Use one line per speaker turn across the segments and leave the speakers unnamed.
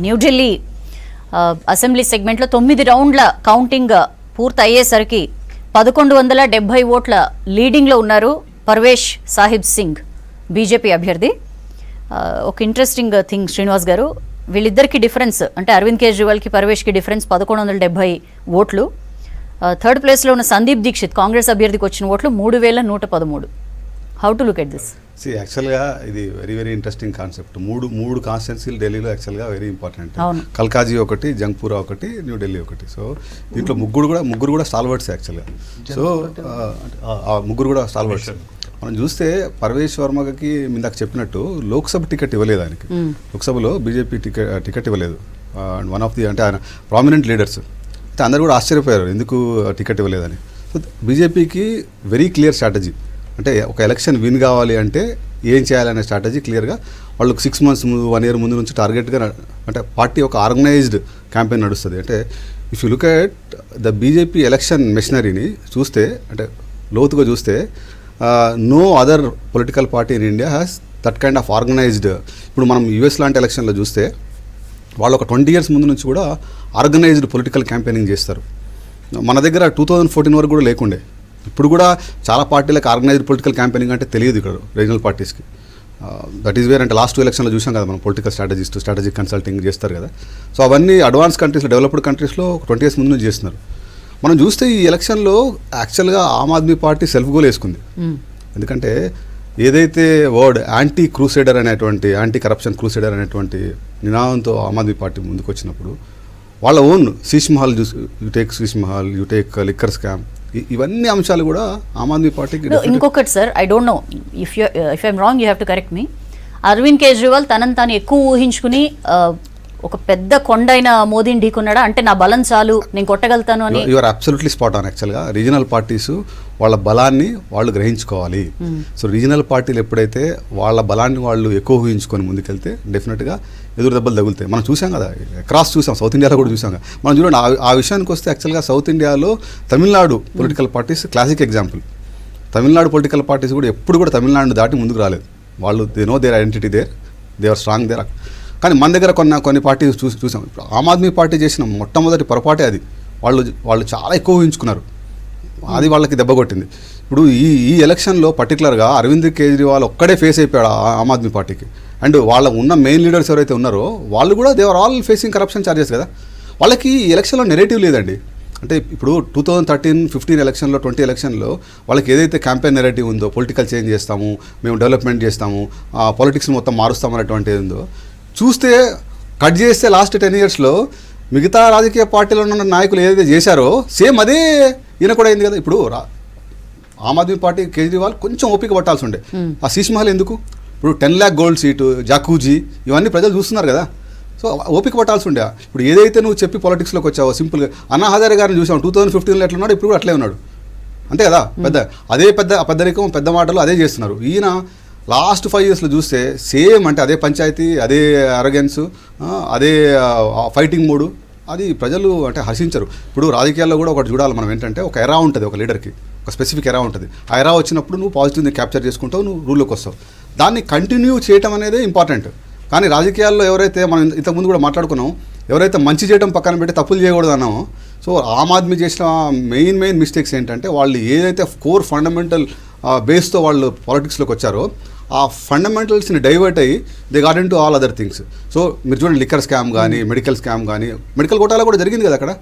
New Delhi assembly సెగ్మెంట్లో 9 రౌండ్ల counting పూర్తి అయ్యేసరికి 1170 ఓట్ల లీడింగ్లో ఉన్నారు పర్వేష్ సాహిబ్ సింగ్ బీజేపీ అభ్యర్థి. ఒక ఇంట్రెస్టింగ్ థింగ్ శ్రీనివాస్ గారు, వీళ్ళిద్దరికి డిఫరెన్స్ అంటే అరవింద్ కేజ్రీవాల్కి పర్వేష్కి డిఫరెన్స్ 1170 ఓట్లు. థర్డ్ ప్లేస్లో ఉన్న సందీప్ దీక్షిత్ కాంగ్రెస్ అభ్యర్థికి వచ్చిన ఓట్లు 3113. How to look at this?
యాక్చువల్గా ఇది వెరీ వెరీ ఇంట్రెస్టింగ్ కాన్సెప్ట్. మూడు కాన్స్టిట్యున్సీలు ఢిల్లీలో యాక్చువల్గా వెరీ ఇంపార్టెంట్. కల్కాజీ ఒకటి, జంగ్పూరా ఒకటి, న్యూఢిల్లీ ఒకటి. సో దీంట్లో ముగ్గురు కూడా స్టాల్వర్డ్స్ యాక్చువల్గా. సో ఆ ముగ్గురు కూడా స్టాల్వర్డ్స్. మనం చూస్తే పర్వేష్ వర్మకి ఇందాక చెప్పినట్టు లోక్సభ టికెట్ ఇవ్వలేదు ఆయనకి. లోక్సభలో బీజేపీ టికెట్ ఇవ్వలేదు. వన్ ఆఫ్ ది అంటే ఆయన ప్రామినెంట్ లీడర్స్ అయితే అందరూ కూడా ఆశ్చర్యపోయారు ఎందుకు టికెట్ ఇవ్వలేదని. సో బీజేపీకి వెరీ క్లియర్ స్ట్రాటజీ, అంటే ఒక ఎలక్షన్ విన్ కావాలి అంటే ఏం చేయాలనే స్ట్రాటజీ క్లియర్గా వాళ్ళకు 6 months 1 year ముందు నుంచి టార్గెట్గా, అంటే పార్టీ ఒక ఆర్గనైజ్డ్ క్యాంపెయిన్ నడుస్తుంది. అంటే if you look at the BJP election మెషినరీని చూస్తే, అంటే లోతుగా చూస్తే, no other political party in India has that kind of organised. ఇప్పుడు మనం యూఎస్ లాంటి ఎలక్షన్లో చూస్తే వాళ్ళు ఒక 20 years ముందు నుంచి కూడా ఆర్గనైజ్డ్ పొలిటికల్ క్యాంపెయినింగ్ చేస్తారు. మన దగ్గర 2014 వరకు కూడా లేకుండే. ఇప్పుడు కూడా చాలా పార్టీలకు ఆర్గనైజ్డ్ పొలిటికల్ క్యాంపెయినింగ్ అంటే తెలియదు ఇక్కడ రీజనల్ పార్టీస్కి. దట్ ఈస్ వేర్ అంటే లాస్ట్ 2 elections చూసాం కదా మనం, పొలిటికల్ స్ట్రాటజిక్ కన్సల్టింగ్ చేస్తారు కదా. సో అవన్నీ అడ్వాన్స్ కంట్రీస్లో, డెవలప్డ్ కంట్రీస్లో 20 years ముందు నుంచి చేస్తున్నారు. మనం చూస్తే ఈ ఎలక్షన్లో యాక్చువల్గా Aam Aadmi party self goal వేసుకుంది. ఎందుకంటే ఏదైతే వర్డ్ యాంటీ క్రూసైడర్ అనేటువంటి, యాంటీ కరప్షన్ క్రూసైడర్ అనేటువంటి నినాదంతో ఆమ్ ఆద్మీ పార్టీ ముందుకు వచ్చినప్పుడు వాళ్ళ own Sheesh Mahal Sheesh Mahal, you take liquor scam, ఇవన్నీ అంశాలు కూడా ఆమ్ ఆద్మీ పార్టీకి.
ఇంకొకటి sir, I don't know if I'm wrong, you have to correct me. Arvind Kejriwal తనని తాను ఎక్కువ ఊహించుకుని ఒక పెద్ద కొండైన మోదీని ఢీకున్నాడా అంటే నా బలం చాలు నేను కొట్టగలుగుతాను అని?
You are absolutely spot on. యాక్చువల్గా రీజనల్ పార్టీస్ వాళ్ళ బలాన్ని వాళ్ళు గ్రహించుకోవాలి. సో రీజనల్ పార్టీలు ఎప్పుడైతే వాళ్ళ బలాన్ని వాళ్ళు ఎక్కువ ఊహించుకొని ముందుకెళ్తే డెఫినెట్గా ఎదురు దెబ్బలు తగులుతాయి. మనం చూసాం కదా, క్రాస్ చూసాం, సౌత్ ఇండియాలో కూడా చూసాం కదా. మనం చూడండి ఆ విషయానికి వస్తే యాక్చువల్గా సౌత్ ఇండియాలో Tamil Nadu political parties classic example. Tamil Nadu political parties కూడా ఎప్పుడు కూడా తమిళనాడు దాటి ముందుకు రాలేదు. వాళ్ళు they know their identity there, they are strong there. కానీ మన దగ్గర కొన్ని పార్టీస్ చూసాం. ఇప్పుడు ఆమ్ ఆద్మీ పార్టీ చేసిన మొట్టమొదటి పొరపాటే అది. వాళ్ళు చాలా ఎక్కువ ఊహించుకున్నారు, అది వాళ్ళకి దెబ్బ కొట్టింది. ఇప్పుడు ఈ ఎలక్షన్లో పర్టికులర్గా అరవింద్ కేజ్రీవాల్ ఒక్కడే ఫేస్ అయిపోయాడు ఆమ్ ఆద్మీ పార్టీకి. అండ్ వాళ్ళ ఉన్న మెయిన్ లీడర్స్ ఎవరైతే ఉన్నారో వాళ్ళు కూడా they are all facing corruption charges కదా. వాళ్ళకి ఈ ఎలక్షన్లో నెరేటివ్ లేదండి. అంటే ఇప్పుడు 2013, 15 ఎలక్షన్లో, 20 ఎలక్షన్లో వాళ్ళకి ఏదైతే క్యాంపెయిన్ నెరేటివ్ ఉందో, పొలిటికల్ చేంజ్ చేస్తాము, మేము డెవలప్మెంట్ చేస్తాము, పాలిటిక్స్ని మొత్తం మారుస్తామనేటువంటి ఉందో చూస్తే కట్ చేస్తే లాస్ట్ 10 yearsలో మిగతా రాజకీయ పార్టీలో ఉన్న నాయకులు ఏదైతే చేశారో సేమ్ అదే ఈయన కూడా అయింది కదా. ఇప్పుడు ఆమ్ ఆద్మీ పార్టీ కేజ్రీవాల్ కొంచెం ఓపిక పట్టాల్సి ఉండే. ఆ శీష్ మహల్ ఎందుకు? ఇప్పుడు 10 lakh గోల్డ్ సీటు, జాకూజీ, ఇవన్నీ ప్రజలు చూస్తున్నారు కదా. సో ఓపిక పట్టాల్సి ఉండే. ఇప్పుడు ఏదైతే నువ్వు చెప్పి పాలిటిక్స్లోకి వచ్చావో సింపుల్గా అన్నా హజారే గారిని చూసాం 2015లో ఎట్లా ఉన్నాడు, ఇప్పుడు కూడా అట్లే ఉన్నాడు, అంతే కదా. పెద్దరికం, పెద్ద మాటలు అదే చేస్తున్నారు. ఈయన లాస్ట్ 5 yearsలో చూస్తే సేమ్, అంటే అదే పంచాయతీ, అదే అరగెన్స్, అదే ఫైటింగ్ మూడు, అది ప్రజలు అంటే హర్షించరు. ఇప్పుడు రాజకీయాల్లో కూడా ఒకటి చూడాలి మనం, ఏంటంటే ఒక ఎరా ఉంటుంది, ఒక లీడర్కి ఒక స్పెసిఫిక్ ఎరా ఉంటుంది. ఆ ఎరా వచ్చినప్పుడు నువ్వు పాజిటివ్ని క్యాప్చర్ చేసుకుంటావు, నువ్వు రూల్లోకి వస్తావు. దాన్ని కంటిన్యూ చేయడం అనేది ఇంపార్టెంట్. కానీ రాజకీయాల్లో ఎవరైతే మనం ఇంతకుముందు కూడా మాట్లాడుకున్నాం, ఎవరైతే మంచి చేయడం పక్కన పెట్టి తప్పులు చేయకూడదు అన్నామో, సో ఆమ్ ఆద్మీ చేసిన మెయిన్ మిస్టేక్స్ ఏంటంటే వాళ్ళు ఏదైతే కోర్ ఫండమెంటల్ బేస్తో వాళ్ళు పాలిటిక్స్లోకి వచ్చారో ఆ ఫండమెంటల్స్ని డైవర్ట్ అయ్యి they got into all other things. So మీరు చూడండి, లిక్కర్ స్కామ్ కానీ, మెడికల్ స్కామ్ కానీ, మెడికల్ కోటాలో కూడా జరిగింది కదా అక్కడ.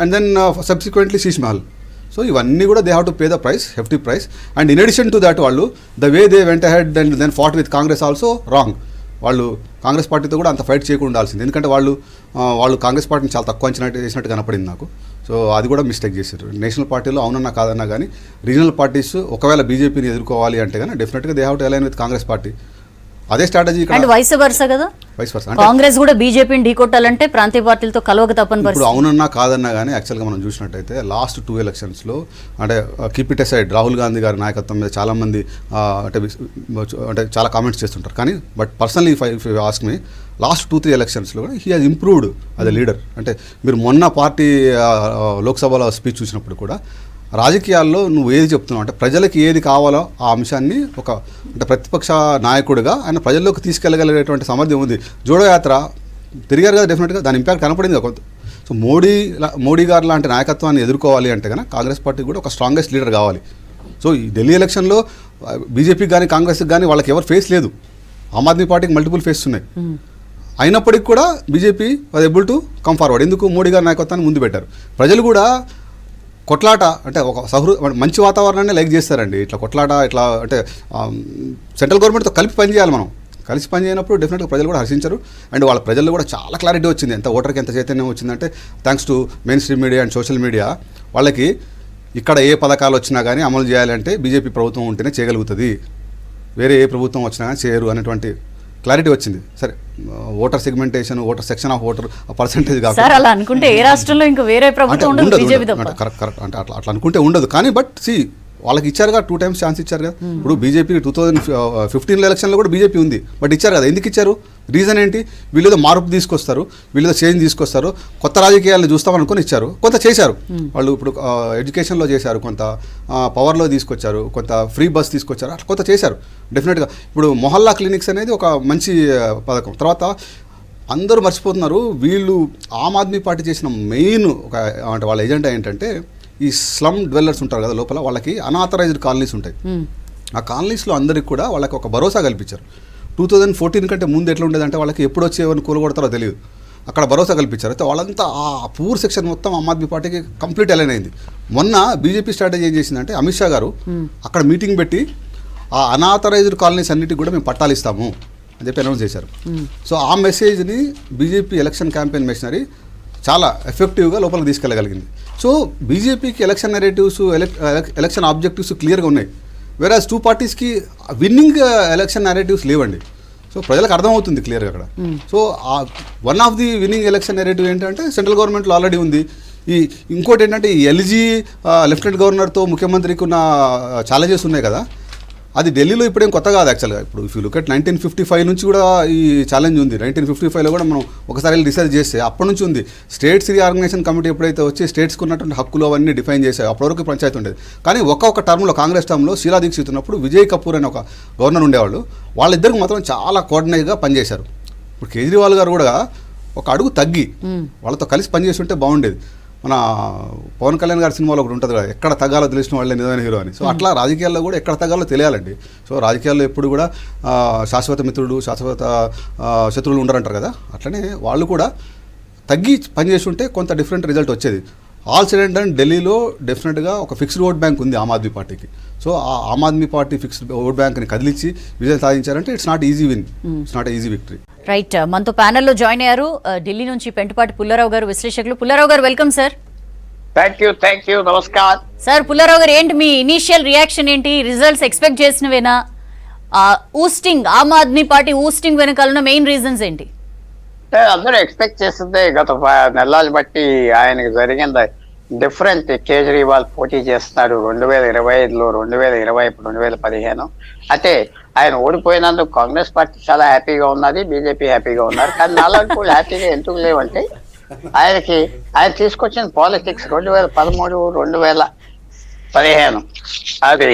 And then subsequently Sheesh Mahal. So ఇవన్నీ కూడా they have to pay the price, hefty price. And in addition to that వాళ్ళు the way they went ahead and then fought with Congress also wrong. వాళ్ళు కాంగ్రెస్ పార్టీతో కూడా అంత ఫైట్ చేయకుండా ఉండాల్సింది. ఎందుకంటే వాళ్ళు కాంగ్రెస్ పార్టీని చాలా తక్కువ అంచనా చేసినట్టు కనపడింది నాకు. సో అది కూడా మిస్టేక్ చేశారు. నేషనల్ పార్టీలో అవునన్నా కాదన్నా కానీ రీజనల్ పార్టీస్ ఒకవేళ బీజేపీని ఎదుర్కోవాలి అంటే కానీ డెఫినెట్గా they have to align with Congress party. అదే స్ట్రాటజీ.
అండ్ వైస్ వర్సా కదా, కాంగ్రెస్ కూడా బీజేపీని ఢీకొట్టాలంటే ప్రాంతీయ పార్టీలతో కలవక తప్పని పరిస్థితి.
ఇప్పుడు అవునన్నా కాదన్నా కానీ యాక్చువల్గా మనం చూసినట్టయితే లాస్ట్ 2 electionsలో అంటే keep it aside Rahul Gandhi గారి నాయకత్వం మీద చాలామంది అంటే చాలా కామెంట్స్ చేస్తుంటారు. కానీ but personally if you ask me, last 2-3 electionsలో కూడా he has improved as a leader. అంటే మీరు మొన్న పార్టీ లోక్సభలో స్పీచ్ చూసినప్పుడు కూడా రాజకీయాల్లో నువ్వు ఏది చెప్తున్నావు అంటే ప్రజలకి ఏది కావాలో ఆ అంశాన్ని అంటే ప్రతిపక్ష నాయకుడిగా ఆయన ప్రజల్లోకి తీసుకెళ్ళగలిగేటువంటి సామర్థ్యం ఉంది. జోడో యాత్ర తిరిగారు కదా, డెఫినెట్గా దాని ఇంపాక్ట్ కనపడింది కదా కొంత. సో మోడీ గారు లాంటి నాయకత్వాన్ని ఎదుర్కోవాలి అంటే కనుక కాంగ్రెస్ పార్టీ కూడా ఒక స్ట్రాంగెస్ట్ లీడర్ కావాలి. సో ఈ ఢిల్లీ ఎలక్షన్లో బీజేపీకి కానీ కాంగ్రెస్కి కానీ వాళ్ళకి ఎవరు ఫేస్ లేదు. ఆమ్ ఆద్మీ పార్టీకి మల్టిపుల్ ఫేస్ ఉన్నాయి. అయినప్పటికీ కూడా BJP was able to come forward. ఎందుకు? మోడీ గారి నాయకత్వాన్ని ముందు పెట్టారు. ప్రజలు కూడా కొట్లాట అంటే ఒక మంచి వాతావరణాన్ని లైక్ చేస్తారండి. ఇట్లా కొట్లాట ఇట్లా అంటే సెంట్రల్ గవర్నమెంట్తో కలిపి పనిచేయాలి. మనం కలిసి పని చేయనప్పుడు డెఫినెట్గా ప్రజలు కూడా హర్షించరు. అండ్ వాళ్ళ ప్రజల్లో కూడా చాలా క్లారిటీ వచ్చింది. ఎంత ఓటర్కి ఎంత చైతన్యం వచ్చిందంటే thanks to main stream media and social media. వాళ్ళకి ఇక్కడ ఏ పథకాలు వచ్చినా కానీ అమలు చేయాలంటే బీజేపీ ప్రభుత్వం ఉంటేనే చేయగలుగుతుంది, వేరే ఏ ప్రభుత్వం వచ్చినా కానీ చేయరు అనేటువంటి క్లారిటీ వచ్చింది. సరే, voter segmentation, voter section of voter percentage కాదు
సార్, అలా అనుకుంటే ఏ రాష్ట్రంలో ఇంకా వేరే ప్రభుత్వం ఉండదు, బీజేపీ తప్ప.
కరెక్ట్ అంటే అట్లా అనుకుంటే ఉండదు. కానీ బట్ వాళ్ళకి ఇచ్చారుగా, 2 times ఛాన్స్ ఇచ్చారు కదా. ఇప్పుడు బీజేపీ 2015 ఎలక్షన్లో కూడా బీజేపీ ఉంది, బట్ ఇచ్చారు కదా. ఎందుకు ఇచ్చారు? రీజన్ ఏంటి? వీళ్ళేదో మార్పు తీసుకొస్తారు, వీళ్ళేదో చేంజ్ తీసుకొస్తారు, కొత్త రాజకీయాలను చూస్తామనుకొని ఇచ్చారు. కొంత చేశారు వాళ్ళు. ఇప్పుడు ఎడ్యుకేషన్లో చేశారు, కొంత పవర్లో తీసుకొచ్చారు, కొంత ఫ్రీ బస్ తీసుకొచ్చారు, అట్లా కొంత చేశారు డెఫినెట్గా. ఇప్పుడు మొహల్లా క్లినిక్స్ అనేది ఒక మంచి పథకం. తర్వాత అందరూ మర్చిపోతున్నారు, వీళ్ళు ఆమ్ ఆద్మీ పార్టీ చేసిన మెయిన్ ఒక అంటే వాళ్ళ ఎజెండా ఏంటంటే ఈ స్లమ్ డ్వెల్లర్స్ ఉంటారు కదా లోపల, వాళ్ళకి అన్ఆథరైజ్డ్ కాలనీస్ ఉంటాయి. ఆ కాలనీస్లో అందరికి కూడా వాళ్ళకి ఒక భరోసా కల్పించారు. 2014 కంటే ముందు ఎట్లా ఉండేదంటే వాళ్ళకి ఎప్పుడు వచ్చి ఎవరిని కూలగొడతారో తెలియదు. అక్కడ భరోసా కల్పించారు. అయితే వాళ్ళంతా ఆ పూర్ సెక్షన్ మొత్తం ఆమ్ ఆద్మీ పార్టీకి కంప్లీట్ అలైన్ అయింది. మొన్న బీజేపీ స్ట్రాటజీ ఏం చేసిందంటే అమిత్ షా గారు అక్కడ మీటింగ్ పెట్టి ఆ అన్ఆథరైజ్డ్ కాలనీస్ అన్నిటికి కూడా మేము పట్టాలు ఇస్తాము అని చెప్పి అనౌన్స్ చేశారు. సో ఆ మెసేజ్ని బీజేపీ ఎలక్షన్ క్యాంపెయిన్ మెషినరీ చాలా ఎఫెక్టివ్గా లోపలికి తీసుకెళ్ళగలిగింది. సో బీజేపీకి ఎలక్షన్ నెరేటివ్స్, ఎలక్షన్ ఆబ్జెక్టివ్స్ క్లియర్గా ఉన్నాయి. వేరాజ్ 2 పార్టీస్కి విన్నింగ్ ఎలక్షన్ నెరేటివ్స్ లేవండి. సో ప్రజలకు అర్థమవుతుంది క్లియర్గా అక్కడ. So one of the winnowing election narrative ఏంటంటే సెంట్రల్ గవర్నమెంట్లో ఆల్రెడీ ఉంది. ఇంకోటి ఏంటంటే ఈ ఎల్జీ లెఫ్టినెంట్ గవర్నర్తో ముఖ్యమంత్రికి ఉన్న ఛాలెంజెస్ ఉన్నాయి కదా, అది ఢిల్లీలో ఇప్పుడేం కొత్త కాదు యాక్చువల్గా. ఇప్పుడు ఇఫ్ యూ లుక్ ఎట్ 1955 నుంచి కూడా ఈ ఛాలెంజ్ ఉంది. 1955లో కూడా మనం ఒకసారి రీసెర్చ్ చేస్తే అప్పటి నుంచి ఉంది. స్టేట్స్ రీఆర్గనైజేషన్ కమిటీ ఎప్పుడైతే వచ్చి స్టేట్స్కి ఉన్నటువంటి హక్కులు అవన్నీ డిఫైన్ చేశాయి, అప్పటివరకు పంచాయతీ ఉండేది. కానీ ఒక్కొక్క టర్మ్లో, కాంగ్రెస్ టర్మ్లో షీలా దీక్షిత్ ఉన్నప్పుడు విజయ్ కపూర్ అనే ఒక గవర్నర్ ఉండేవాళ్ళు. వాళ్ళిద్దరికి మాత్రం చాలా కోఆర్డినేట్గా పనిచేశారు. ఇప్పుడు కేజ్రీవాల్ గారు కూడా ఒక అడుగు తగ్గి వాళ్ళతో కలిసి పనిచేసి ఉంటే బాగుండేది. మన పవన్ కళ్యాణ్ గారి సినిమాలో ఒకటి ఉంటుంది కదా, ఎక్కడ తగ్గాలో తెలిసిన వాళ్ళే నిజమైన హీరో అని. సో అట్లా రాజకీయాల్లో కూడా ఎక్కడ తగ్గాలో తెలియాలండి. సో రాజకీయాల్లో ఎప్పుడు కూడా శాశ్వత మిత్రుడు, శాశ్వత శత్రువులు ఉండరంటారు కదా, అట్లనే వాళ్ళు కూడా తగ్గి పనిచేసి ఉంటే కొంత డిఫరెంట్ రిజల్ట్ వచ్చేది. ఆల్ సైడ్ అండ్ డన్ ఢిల్లీలో డెఫినెట్గా ఒక ఫిక్స్డ్ ఓట్ బ్యాంక్ ఉంది ఆమ్ ఆద్మీ పార్టీకి. సో ఆ Aam Aadmi party fixed vote బ్యాంక్ని కదిలించి విజయం సాధించారంటే it's not easy win, it's not easy victory.
Right, మనతో ప్యానెల్లో జాయిన్ అయ్యారు ఢిల్లీ నుంచి పెంటపాటి పుల్లారావు గారు, విశ్లేషకులు. పుల్లారావు గారు, వెల్కమ్ సార్.
థ్యాంక్ యూ, నమస్కారం
సార్. పుల్లారావు గారు, ఏంటి మీ ఇనీషియల్ రియాక్షన్? ఏంటి రిజల్ట్స్ ఎక్స్పెక్ట్ చేసినవేనా? Ousting, Aam Aadmi party ousting వెనకాలన్న మెయిన్ రీజన్స్ ఏంటి?
అందరూ ఎక్స్పెక్ట్ చేస్తుంది. గత నెలలు బట్టి ఆయనకు జరిగింది డిఫరెంట్. కేజ్రీవాల్ పోటీ చేస్తున్నాడు 2025లో, 2020, ఇప్పుడు 2015. అయితే ఆయన ఓడిపోయినందుకు కాంగ్రెస్ పార్టీ చాలా హ్యాపీగా ఉన్నది, బీజేపీ హ్యాపీగా ఉన్నారు. కానీ నాలుగు కూడా హ్యాపీగా ఎందుకు లేవంటే ఆయన తీసుకొచ్చిన పాలిటిక్స్ 2013, 2015 అది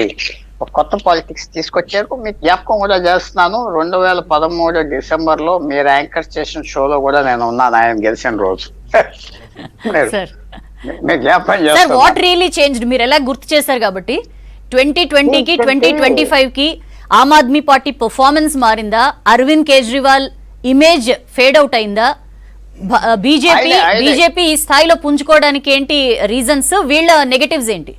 ఒక కొత్త పాలిటిక్స్ తీసుకొచ్చారు. మీకు జ్ఞాపకం కూడా చేస్తున్నాను, 2013 డిసెంబర్లో మీరు యాంకర్ చేసిన షోలో కూడా నేను ఉన్నాను ఆయన గెలిచిన రోజు.
వాట్ రియలీ చేంజ్డ్ మీరు ఎలా గుర్తు చేశారు కాబట్టి 2020కి 2025కి ఆమ్ ఆద్మీ పార్టీ పర్ఫార్మెన్స్ మారిందా? Arvind Kejriwal image fade out అయిందా? బీజేపీ ఈ స్థాయిలో పుంజుకోవడానికి ఏంటి రీజన్స్? వీళ్ళ నెగటివ్స్ ఏంటి?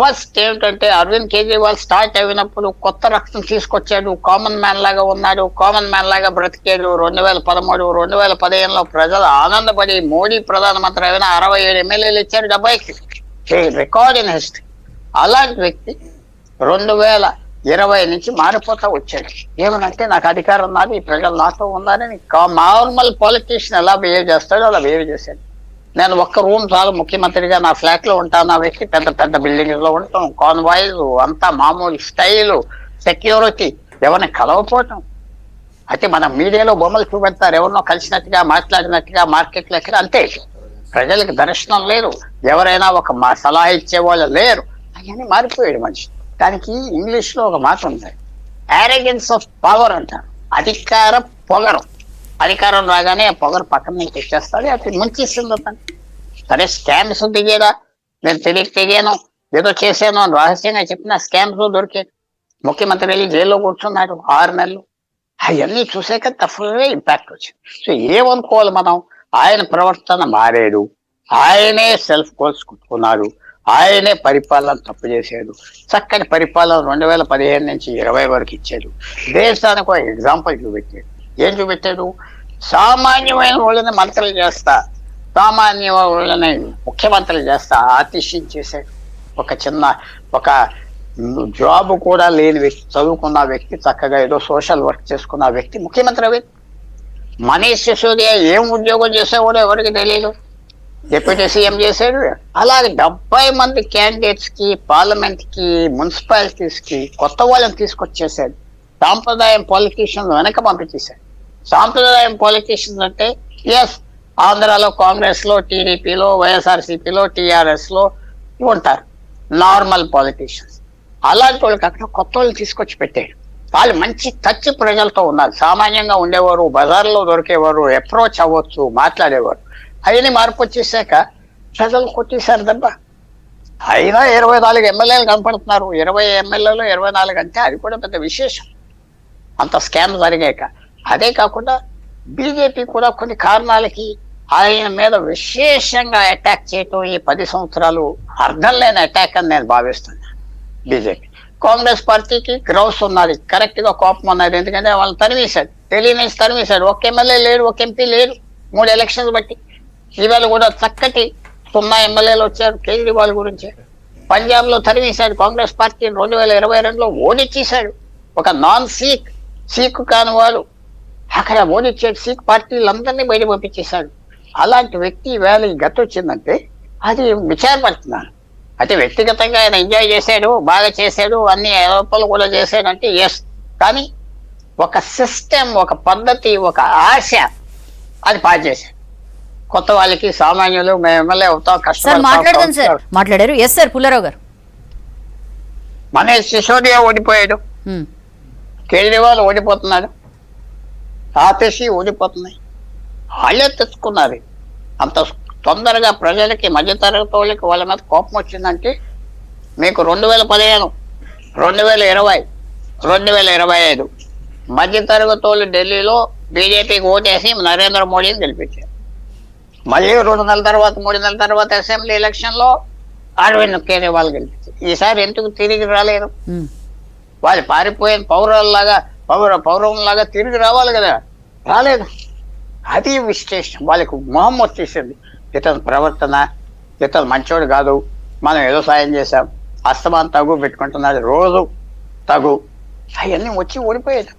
ఫస్ట్ ఏమిటంటే అరవింద్ కేజ్రీవాల్ స్టార్ట్ అయినప్పుడు కొత్త రక్తం తీసుకొచ్చాడు, కామన్ మ్యాన్ లాగా ఉన్నాడు, కామన్ మ్యాన్ లాగా బ్రతికాడు. 2013, 2015లో ప్రజలు ఆనందపడి మోడీ ప్రధానమంత్రి అయిన 67 ఎమ్మెల్యేలు ఇచ్చారు 70కి, రికార్డ్ ఇన్ హిస్టరీ. అలాంటి వ్యక్తి 2020 నుంచి మారిపోతా వచ్చాడు. ఏమనంటే నాకు అధికారం ఉన్నది, ప్రజలు నాతో ఉన్నారని. నార్మల్ పాలిటీషియన్ ఎలా బిహేవ్ చేస్తాడో అలా బిహేవ్ చేశాడు. నేను ఒక్క రూమ్ చాలు, ముఖ్యమంత్రిగా నా ఫ్లాట్ లో ఉంటాను. ఆ వ్యక్తి పెద్ద పెద్ద బిల్డింగ్స్ లో ఉంటాం, కాన్వాయ్స్ అంతా మామూలు స్టైలు, సెక్యూరిటీ, ఎవరిని కలవపోవటం. అయితే మన మీడియాలో బొమ్మలు చూపెడతారు, ఎవరినో కలిసినట్టుగా, మాట్లాడినట్టుగా, మార్కెట్లో ఎక్కడ, అంతే. ప్రజలకు దర్శనం లేదు, ఎవరైనా ఒక సలహా ఇచ్చేవాళ్ళు లేరు. అవన్నీ మారిపోయాడు మనిషి. దానికి ఇంగ్లీష్ లో ఒక మాట ఉంది, యారగెన్స్ ఆఫ్ పవర్ అంటారు, అధికార పొగరం. అధికారం రాగానే ఆ పొగరు పక్కన నుంచి తెచ్చేస్తుంది, అది ముంచేస్తుంది అతను. సరే స్కామ్స్ దిగేదా, నేను తెలియక తెగాను ఏదో చేశాను అని రహస్యంగా చెప్పిన స్కామ్స్ దొరికే ముఖ్యమంత్రి వెళ్ళి జైల్లో కూర్చున్నాడు 6 నెలలు. అవన్నీ చూసాక తప్పే ఇంపాక్ట్ వచ్చింది. సో ఏమనుకోవాలి మనం, ఆయన ప్రవర్తన మారాడు, ఆయనే సెల్ఫ్ గోల్స్ కుట్టుకున్నాడు, ఆయనే పరిపాలన తప్పు చేశాడు. చక్కని పరిపాలన 2015 నుంచి 20 వరకు ఇచ్చాడు. దేశానికి ఒక ఎగ్జాంపుల్ చూపెట్టాడు. ఏం చూపెట్టాడు? సామాన్యమైన వాళ్ళని మంత్రులు చేస్తా, సామాన్య వాళ్ళని ముఖ్యమంత్రులు చేస్తా ఆతిష్యం చేశాడు. ఒక జాబ్ కూడా లేని వ్యక్తి, చదువుకున్న వ్యక్తి, చక్కగా ఏదో సోషల్ వర్క్ చేసుకున్న వ్యక్తి ముఖ్యమంత్రి వ్యక్తి. మనీష్ సిసోదియా ఏం ఉద్యోగం చేసేవాడో ఎవరికి తెలియదు, డిప్యూటీ సీఎం చేశాడు. అలాగే 70 మంది క్యాండిడేట్స్ కి, పార్లమెంట్ కి, మున్సిపాలిటీస్ కి కొత్త వాళ్ళని తీసుకొచ్చేసాడు. సాంప్రదాయం పాలిటీషియన్ వెనక పంపించేశాడు. సాంప్రదాయం పాలిటీషియన్స్ అంటే ఎస్, ఆంధ్రాలో కాంగ్రెస్ లో, టీడీపీలో, వైఎస్ఆర్సీపీలో, టీఆర్ఎస్ లో ఉంటారు నార్మల్ పాలిటీషియన్స్. అలాంటి వాళ్ళకి అక్కడ కొత్త వాళ్ళు తీసుకొచ్చి పెట్టాడు. వాళ్ళు మంచి టచ్ ప్రజలతో ఉన్నారు, సామాన్యంగా ఉండేవారు, బజార్లో దొరికేవారు, అప్రోచ్ అవ్వచ్చు, మాట్లాడేవారు. అవన్నీ మార్పు వచ్చేసాక ప్రజలు కొట్టేశారు దెబ్బ. అయినా 24 ఎమ్మెల్యేలు కనపడుతున్నారు. 20 ఎమ్మెల్యేలు 24 అంటే అది కూడా పెద్ద విశేషం, అంత స్కామ్ జరిగాక. అదే కాకుండా బీజేపీ కూడా కొన్ని కారణాలకి ఆయన మీద విశేషంగా అటాక్ చేయటం ఈ 10 సంవత్సరాలు అర్థం లేని అటాక్ అని నేను భావిస్తున్నాను. బీజేపీ కాంగ్రెస్ పార్టీకి గ్రౌస్ ఉన్నది, కరెక్ట్ గా కోపం ఉన్నది. ఎందుకంటే వాళ్ళు తరిమేశాడు, తెలియని తరిమేశాడు. ఒక ఎమ్మెల్యే లేడు, ఒక ఎంపీ లేడు 3 ఎలక్షన్స్ బట్టి. ఈవేళ కూడా చక్కటి 0 ఎమ్మెల్యేలు వచ్చారు కేజ్రీవాల్ గురించి. పంజాబ్ లో తరిమేశాడు కాంగ్రెస్ పార్టీ, 2022లో ఓడిచ్చేశాడు. ఒక నాన్ సీక్ కాని వాడు అక్కడ ఓడిచ్చాడు. సీక్ పార్టీలందరినీ బయట పంపించేశాడు. అలాంటి వ్యక్తి ఈవేళ ఈ గతి వచ్చిందంటే అది విచారపడుతున్నాను. అయితే వ్యక్తిగతంగా ఆయన ఎంజాయ్ చేశాడు, బాగా చేశాడు, అన్ని ఆరోపణలు కూడా చేశాడు అంటే ఎస్. కానీ ఒక సిస్టమ్, ఒక పద్ధతి, ఒక ఆశ అది పాస్ చేశాడు. కొత్త వాళ్ళకి, సామాన్యులు మేము ఎమ్మెల్యే అవుతాం,
మాట్లాడారు. ఎస్ సార్, పుల్లారావు గారు.
మనీష్ సిసోదియా ఓడిపోయాడు, కేజ్రీవాల్ ఓడిపోతున్నాడు, ఆతిషి ఓడిపోతున్నాయి. వాళ్ళే తెచ్చుకున్నారు. అంత తొందరగా ప్రజలకి, మధ్యతరగతి వాళ్ళకి వాళ్ళ మీద కోపం వచ్చిందంటే మీకు 2015, 2020, 2025 మధ్యతరగతి వాళ్ళు ఢిల్లీలో బీజేపీకి ఓటేసి నరేంద్ర మోడీని గెలిపించారు. మళ్ళీ 2 నెలల తర్వాత, 3 నెలల తర్వాత అసెంబ్లీ ఎలక్షన్ లో అరవింద్ కేజ్రీవాల్ గెలిపించారు. ఈసారి ఎందుకు తిరిగి రాలేదు? వాళ్ళు పారిపోయిన పౌరంలాగా తిరిగి రావాలి కదా, రాలేదు. అది విశ్లేషణ. వాళ్ళకి మొహం వచ్చేసింది, ఇతను ప్రవర్తన, ఇతను మంచోడు కాదు, మనం ఏదో సాయం చేశాం, అస్తమాన్ తగు పెట్టుకుంటున్నాడు, రోజు తగు, అవన్నీ వచ్చి ఓడిపోయాడు.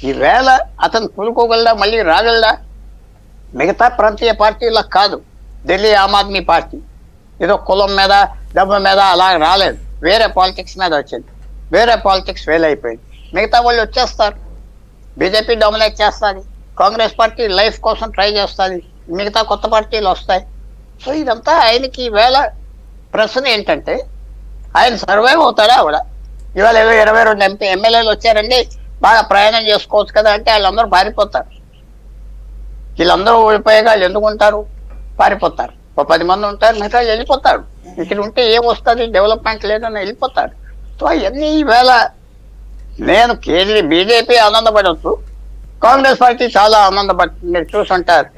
ఈవేళ అతను కూలుకోగలడా, మళ్ళీ రాగలడా? మిగతా ప్రాంతీయ పార్టీలకు కాదు, ఢిల్లీ ఆమ్ ఆద్మీ పార్టీ ఏదో కులం మీద, డబ్బు మీద అలా రాలేదు, వేరే పాలిటిక్స్ మీద వచ్చింది. వేరే పాలిటిక్స్ ఫెయిల్ అయిపోయింది. మిగతా వాళ్ళు వచ్చేస్తారు, బీజేపీ డామినేట్ చేస్తుంది, కాంగ్రెస్ పార్టీ లైఫ్ కోసం ట్రై చేస్తుంది, మిగతా కొత్త పార్టీలు వస్తాయి. సో ఇదంతా ఆయనకి ఈవేళ ప్రశ్న ఏంటంటే ఆయన సర్వైవ్ అవుతాడా ఆవిడ? ఇవాళ 22 ఎమ్మెల్యేలు వచ్చారండి, బాగా ప్రయాణం చేసుకోవచ్చు కదా అంటే వాళ్ళందరూ పారిపోతారు. వీళ్ళందరూ ఓడిపోయాక వాళ్ళు ఎందుకు ఉంటారు? పారిపోతారు. 10 మంది ఉంటారు, మిగతా వెళ్ళిపోతారు. ఇక్కడ ఉంటే ఏం వస్తుంది, డెవలప్మెంట్ లేదని వెళ్ళిపోతారు. సో అవన్నీ ఈవేళ నేను బీజేపీ ఆనందపడవచ్చు, కాంగ్రెస్ పార్టీ చాలా ఆనందపడుతుంది. మీరు చూసుంటారు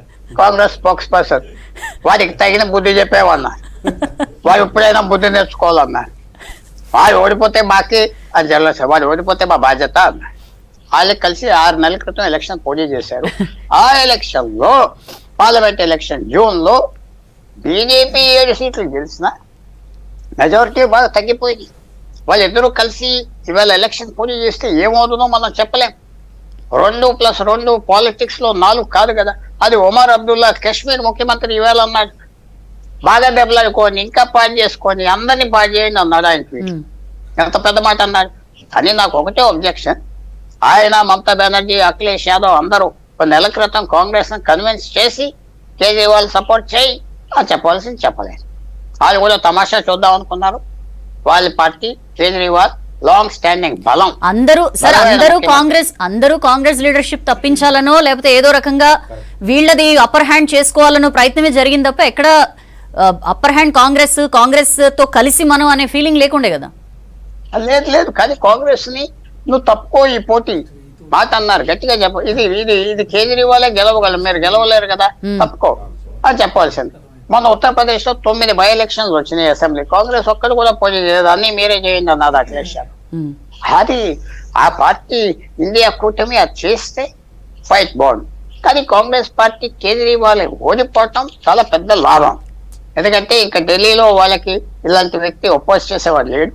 కాంగ్రెస్ స్పోక్స్ పర్సన్ వాడికి తగిన బుద్ధి చెప్పేవన్నారు, వాడు ఎప్పుడైనా బుద్ధి నేర్చుకోవాలన్నారు. వాడు ఓడిపోతే మాకి అది జరగలేదు, వాడు ఓడిపోతే మా బాధ్యత అన్నారు. వాళ్ళకి కలిసి 6 నెలల క్రితం ఎలక్షన్ పోటీ చేశారు. ఆ ఎలక్షన్ లో, పార్లమెంట్ ఎలక్షన్ జూన్ లో బీజేపీ 7 సీట్లు గెలిచిన మెజారిటీ బాగా తగ్గిపోయింది. వాళ్ళిద్దరూ కలిసి ఇవాళ ఎలక్షన్ పోటీ చేస్తే ఏమవుతుందో మనం చెప్పలేం. 2+2 పాలిటిక్స్ లో 4 కాదు కదా. అది ఒమర్ అబ్దుల్లా కాశ్మీర్ ముఖ్యమంత్రి ఈవేళ అన్నాడు, బాగా దెబ్బలాడుకొని ఇంకా పాడు చేసుకొని అందరినీ పాడు చేయండి అన్నాడు. ఆయనకి ఎంత పెద్ద మాట అన్నాడు. కానీ నాకు ఒకటే అబ్జెక్షన్, ఆయన, మమతా బెనర్జీ, అఖిలేష్ యాదవ్ అందరూ 1 నెల క్రితం కాంగ్రెస్ ని కన్విన్స్ చేసి కేజ్రీవాల్ సపోర్ట్ చేయి అని చెప్పవలసింది చెప్పలేదు. వాళ్ళు కూడా తమాషా చూద్దాం అనుకున్నారు. వాళ్ళ పార్టీ కేజ్రీవాల్ లాంగ్ స్టాండింగ్ బలం.
అందరూ
బలమైన
అందరూ కాంగ్రెస్ లీడర్షిప్ తప్పించాలనో లేకపోతే ఏదో రకంగా వీళ్ళది అప్పర్ హ్యాండ్ చేసుకోవాలనో ప్రయత్నమే జరిగింది తప్ప ఎక్కడ అప్పర్ హ్యాండ్ కాంగ్రెస్ తో కలిసి మనం అనే ఫీలింగ్ లేకుండే కదా.
లేదు లేదు, కానీ కాంగ్రెస్ ని నువ్వు తప్పుకో ఈ పోటీ మాట అన్నారు, గట్టిగా చెప్ప. ఇది ఇది ఇది కేజ్రీవాలే గెలవగలరు, మీరు గెలవలేరు కదా, తప్పుకో అని చెప్పాల్సింది. మొన్న ఉత్తరప్రదేశ్ లో 9 బై ఎలక్షన్స్ వచ్చినాయి అసెంబ్లీ, కాంగ్రెస్ ఒక్కడు కూడా పోటీ చేయలేదు, అన్ని మీరే చేయండి అన్నది అఖిలేష్ యాదవ్. అది ఆ పార్టీ ఇండియా కూటమి అది చేస్తే ఫైట్ బాగుంది. కానీ కాంగ్రెస్ పార్టీ కేజ్రీవాల్ ఓడిపోవటం చాలా పెద్ద లాభం. ఎందుకంటే ఇంకా ఢిల్లీలో వాళ్ళకి ఇలాంటి వ్యక్తి ఒపోజ్ చేసేవాడు లేడు,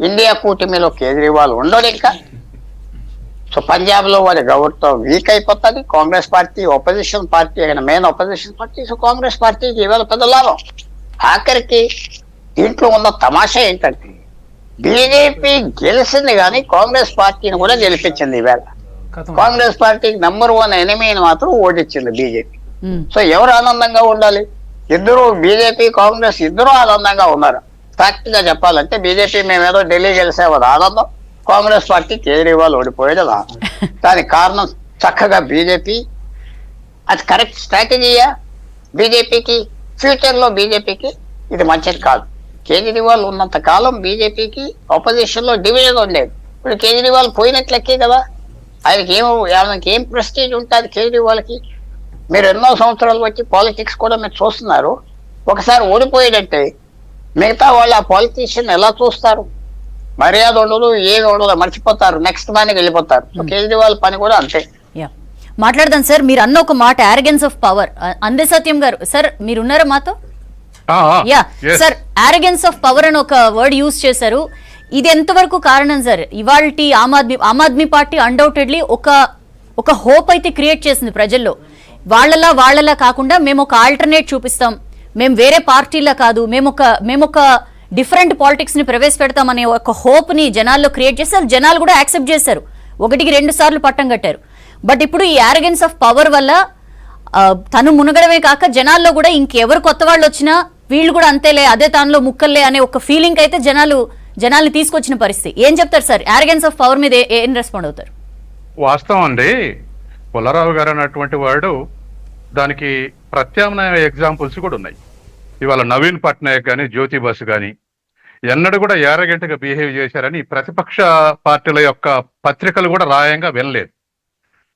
ఇండియా కూటమిలో కేజ్రీవాల్ ఉండడు ఇంకా. సో పంజాబ్ లో వారి గవర్నమెంట్ వీక్ అయిపోతుంది, Congress party opposition party, main opposition party. So Congress పార్టీకి ఇవాళ పెద్ద లాభం. ఆఖరికి దీంట్లో ఉన్న తమాషా ఏంటంటే బీజేపీ గెలిచింది కానీ కాంగ్రెస్ పార్టీని కూడా గెలిపించింది ఈవేళ. కాంగ్రెస్ పార్టీకి #1 ఎనిమిని మాత్రం ఓడించింది బీజేపీ. సో ఎవరు ఆనందంగా ఉండాలి? ఇద్దరు, బీజేపీ కాంగ్రెస్ ఇద్దరు ఆనందంగా ఉన్నారు. ఫ్యాక్ట్ గా చెప్పాలంటే బీజేపీ మేమేదో ఢిల్లీ గెలిసేవారు ఆనందం, కాంగ్రెస్ పార్టీ కేజ్రీవాల్ ఓడిపోయేది ఆనందం. దానికి కారణం చక్కగా బీజేపీ అది కరెక్ట్ స్ట్రాటజీయా బీజేపీకి? ఫ్యూచర్ లో బీజేపీకి ఇది మంచిది కాదు. కేజ్రీవాల్ ఉన్నంత కాలం బీజేపీకి ఆపోజిషన్ లో డివిజన్ ఉండేది. ఇప్పుడు కేజ్రీవాల్ పోయినట్లెక్కే కదా, ఆయనకి ఏం ప్రెస్టీజ్ ఉంటుంది కేజ్రీవాల్కి? మీరు ఎన్నో సంవత్సరాలు వచ్చి పాలిటిక్స్ కూడా మీరు చూస్తున్నారు. ఒకసారి ఓడిపోయేటంటే మిగతా వాళ్ళు ఆ పాలిటీషియన్ ఎలా చూస్తారు? మర్యాద ఉండదు, ఏమి ఉండదు, మర్చిపోతారు, నెక్స్ట్ మ్యాన్కి వెళ్ళిపోతారు. సో కేజ్రీవాల్ పని కూడా అంతే.
మాట్లాడదాం సార్. మీరు అన్న ఒక మాట ఆరగెన్స్ ఆఫ్ పవర్, అందే సత్యం గారు సార్ మీరున్నారా మాతో? సార్, ఆరగెన్స్ ఆఫ్ పవర్ అని ఒక వర్డ్ యూజ్ చేశారు. ఇది ఎంతవరకు కారణం సార్? ఇవాల్టి ఆమ్ ఆద్మీ పార్టీ అన్డౌటెడ్లీ ఒక హోప్ అయితే క్రియేట్ చేసింది ప్రజల్లో. వాళ్ళలా కాకుండా మేము ఒక ఆల్టర్నేట్ చూపిస్తాం, మేము వేరే పార్టీలా కాదు, మేము ఒక డిఫరెంట్ పాలిటిక్స్ ని ప్రవేశపెడతామనే ఒక హోప్ ని జనాల్లో క్రియేట్ చేసి అది జనాలు కూడా యాక్సెప్ట్ చేశారు, 1-2 సార్లు పట్టం కట్టారు. బట్ ఇప్పుడు ఈ ఆరగెన్స్ ఆఫ్ పవర్ వల్ల తను మునగడమే కాక జనాల్లో కూడా ఇంకెవరు కొత్త వాళ్ళు వచ్చినా వీళ్ళు కూడా అంతేలే, అదే తానులో ముక్కల్లే అనే ఒక ఫీలింగ్ అయితే జనాల్ని తీసుకొచ్చిన పరిస్థితి. ఏం చెప్తారు సార్? ఆరగెన్స్ ఆఫ్ పవర్ మీద ఏం రెస్పాండ్ అవుతారు?
వాస్తవం అండి, పుల్లారావు గారు అన్నటువంటి వాడు దానికి ప్రత్యామ్నాయ ఎగ్జాంపుల్స్ కూడా ఉన్నాయి. ఇవాళ నవీన్ పట్నాయక్ కానీ జ్యోతి బసు కానీ ఎన్నడూ కూడా యారగెంట్గా బిహేవ్ చేశారని ప్రతిపక్ష పార్టీల యొక్క పత్రికలు కూడా రాయంగా వినలేదు.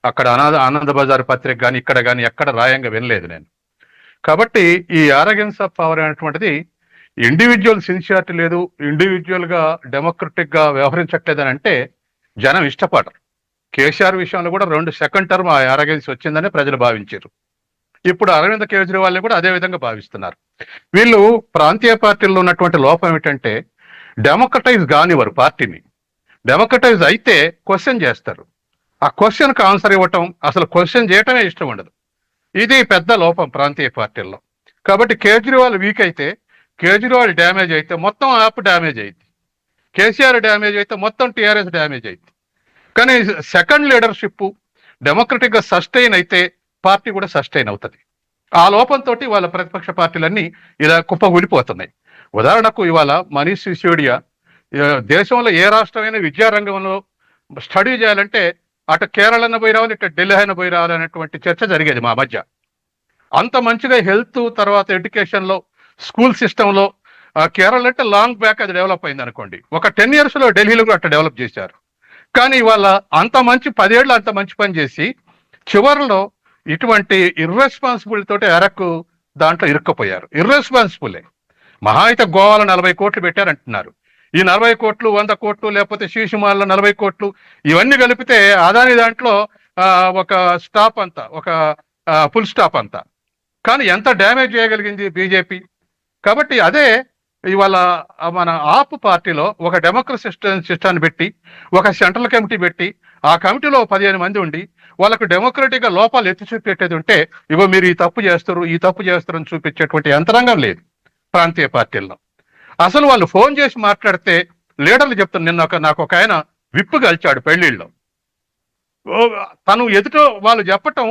అక్కడ ఆనంద బజార్ పత్రిక కానీ ఇక్కడ కానీ ఎక్కడ రాయంగా వినలేదు నేను. కాబట్టి ఈ యారగెన్స్ ఆఫ్ పవర్ అనేటువంటిది ఇండివిజువల్ సిన్సియారిటీ లేదు, ఇండివిజువల్ గా డెమోక్రటిక్ గా వ్యవహరించట్లేదని అంటే జనం ఇష్టపడరు. కేసీఆర్ విషయంలో కూడా 2 సెకండ్ టర్మ్ ఆ యారగెన్స్ వచ్చిందని ప్రజలు భావించారు. ఇప్పుడు అరవింద్ కేజ్రీవాల్ని కూడా అదే విధంగా భావిస్తున్నారు. వీళ్ళు ప్రాంతీయ పార్టీల్లో ఉన్నటువంటి లోపం ఏమిటంటే డెమోక్రటైజ్ కానివారు పార్టీని. డెమోక్రటైజ్ అయితే క్వశ్చన్ చేస్తారు, ఆ క్వశ్చన్కి ఆన్సర్ ఇవ్వటం, అసలు క్వశ్చన్ చేయటమే ఇష్టం ఉండదు. ఇది పెద్ద లోపం ప్రాంతీయ పార్టీల్లో. కాబట్టి కేజ్రీవాల్ వీక్ అయితే, కేజ్రీవాల్ డ్యామేజ్ అయితే మొత్తం యాప్ డ్యామేజ్ అయింది, కేసీఆర్ డ్యామేజ్ అయితే మొత్తం టీఆర్ఎస్ డ్యామేజ్ అయింది. కానీ సెకండ్ లీడర్షిప్ డెమోక్రటిక్గా సస్టైన్ అయితే పార్టీ కూడా సస్టైన్ అవుతుంది. ఆ లోపంతో వాళ్ళ ప్రతిపక్ష పార్టీలన్నీ ఇలా కుప్పగూలిపోతున్నాయి. ఉదాహరణకు ఇవాళ మనీష్ సిసోడియా దేశంలో ఏ రాష్ట్రమైనా విద్యారంగంలో స్టడీ చేయాలంటే అటు కేరళను పోయి రావాలి, ఇటు ఢిల్లీ అయినా పోయి రావాలనేటువంటి చర్చ జరిగేది మా మధ్య. అంత మంచిగా హెల్త్ తర్వాత ఎడ్యుకేషన్లో స్కూల్ సిస్టంలో కేరళ అంటే లాంగ్ బ్యాక్ అది డెవలప్ అయింది అనుకోండి. ఒక 10 yearsలో ఢిల్లీలో కూడా అట్లా డెవలప్ చేశారు. కానీ ఇవాళ అంత మంచి 10 ఏళ్ళు అంత మంచి పని చేసి చివరిలో ఇటువంటి ఇర్రెస్పాన్సిబుల్ తోటి అరకు దాంట్లో ఇరుక్కపోయారు. ఇర్రెస్పాన్సిబులే. మహా అయితే గోవాలో 40 కోట్లు పెట్టారంటున్నారు. ఈ 40 కోట్లు 100 కోట్లు లేకపోతే శీషుమాల్లో 40 కోట్లు ఇవన్నీ కలిపితే అదాని దాంట్లో ఒక స్టాప్ అంతా, ఒక ఫుల్ స్టాప్ అంతా. కానీ ఎంత డ్యామేజ్ చేయగలిగింది బీజేపీ. కాబట్టి అదే ఇవాళ మన ఆప్ పార్టీలో ఒక డెమోక్రసీ సిస్టాన్ని పెట్టి ఒక సెంట్రల్ కమిటీ పెట్టి ఆ కమిటీలో 15 మంది ఉండి వాళ్ళకు డెమోక్రటిక్గా లోపాలు ఎత్తి చూపెట్టేది ఉంటే ఇగో మీరు ఈ తప్పు చేస్తారు అని చూపించేటువంటి యంత్రాంగం లేదు ప్రాంతీయ పార్టీల్లో. అసలు వాళ్ళు ఫోన్ చేసి మాట్లాడితే లీడర్లు చెప్తారు. నిన్న నాకు ఒక ఆయన విప్పు కలిచాడు పెళ్లిళ్ళలో. తను వాళ్ళు చెప్పటం,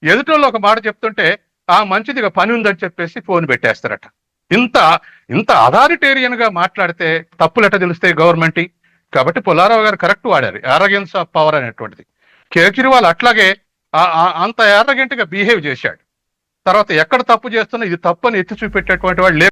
ఎదుటోళ్ళు ఒక మాట చెప్తుంటే ఆ మంచిదిగా పని ఉందని చెప్పేసి ఫోన్ పెట్టేస్తారట. ఇంత అథారిటేరియన్ గా మాట్లాడితే తప్పులు ఎట్ట తెలుస్తాయి గవర్నమెంట్? కాబట్టి పుల్లారావు గారు కరెక్ట్ వాడారు, యారగెన్స్ ఆఫ్ పవర్ అనేటువంటిది. కేజ్రీవాల్ అట్లాగే అంత యారగెంట్ గా బిహేవ్ చేశాడు. తర్వాత ఎక్కడ తప్పు చేస్తున్నా ఇది తప్పు అని ఎత్తి చూపెట్టేటువంటి వాడు